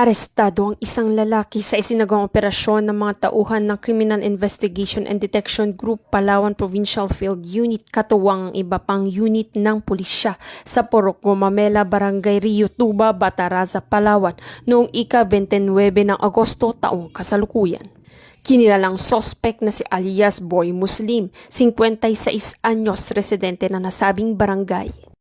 Arestado ang isang lalaki sa isinagawang operasyon ng mga tauhan ng Criminal Investigation and Detection Group Palawan Provincial Field Unit katuwang ang iba pang unit ng pulisya sa Purok Gumamela, Barangay Rio Tuba, Bataraza, Palawan noong ika-29 ng Agosto taong kasalukuyan. Kinilalang sospek na si alias Boy Muslim, 56 anyos, residente na nasabing barangay.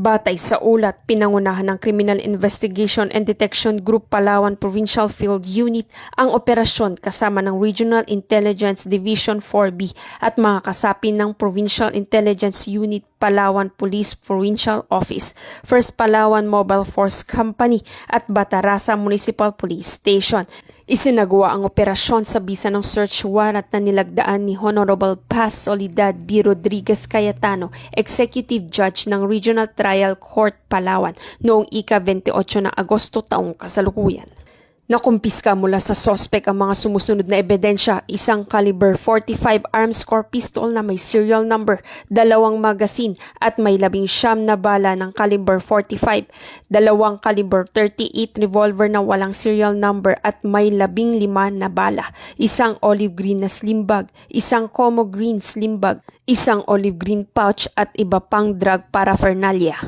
Batay sa ulat, pinangunahan ng Criminal Investigation and Detection Group Palawan Provincial Field Unit ang operasyon kasama ng Regional Intelligence Division 4B at mga kasapi ng Provincial Intelligence Unit Palawan Police Provincial Office, First Palawan Mobile Force Company at Bataraza Municipal Police Station. Isinagawa ang operasyon sa bisa ng search warrant na nilagdaan ni Honorable Paz Soledad B. Rodriguez Cayetano, Executive Judge ng Regional Trial Court Palawan noong ika-28 ng Agosto taong kasalukuyan. Nakumpiska mula sa sospek ang mga sumusunod na ebidensya, isang caliber 45 arms core pistol na may serial number, 2 magazine at may 19 na bala ng caliber 45, 2 caliber 38 revolver na walang serial number at may 15 na bala, isang olive green na slim bag, isang como green slim bag, isang olive green pouch at iba pang drug paraphernalia.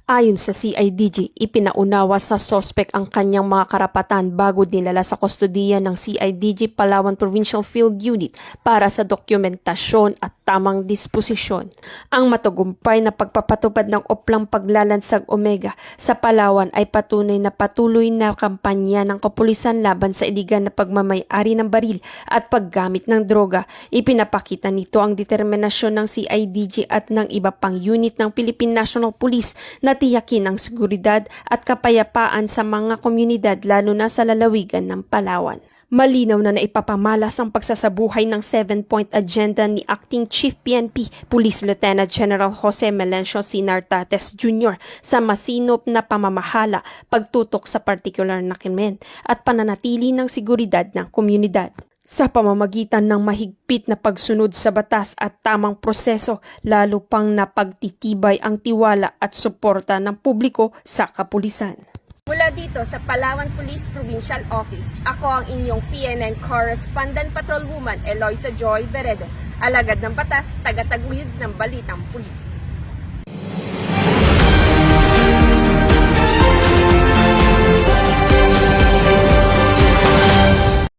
Ayon sa CIDG, ipinaunawa sa sospek ang kanyang mga karapatan bago dinala sa kustodiya ng CIDG Palawan Provincial Field Unit para sa dokumentasyon at tamang disposisyon. Ang matagumpay na pagpapatupad ng oplang paglalansag Omega sa Palawan ay patunay na patuloy na kampanya ng kapulisan laban sa iligal na pagmamay-ari ng baril at paggamit ng droga. Ipinapakita nito ang determinasyon ng CIDG at ng iba pang unit ng Philippine National Police na tiyakin ang seguridad at kapayapaan sa mga komunidad lalo na sa lalawigan ng Palawan. Malinaw na naipapamalas ang pagsasabuhay ng 7-point agenda ni Acting Chief PNP, Police Lieutenant General Jose Melencio C. Nartates Jr. sa masinop na pamamahala, pagtutok sa partikular na krimen at pananatili ng seguridad ng komunidad. Sa pamamagitan ng mahigpit na pagsunod sa batas at tamang proseso, lalo pang napagtitibay ang tiwala at suporta ng publiko sa kapulisan. Mula dito sa Palawan Police Provincial Office, ako ang inyong PNN Correspondent Patrolwoman Eloisa Joy Beredo, alagad ng batas, tagataguyod ng balitang pulis.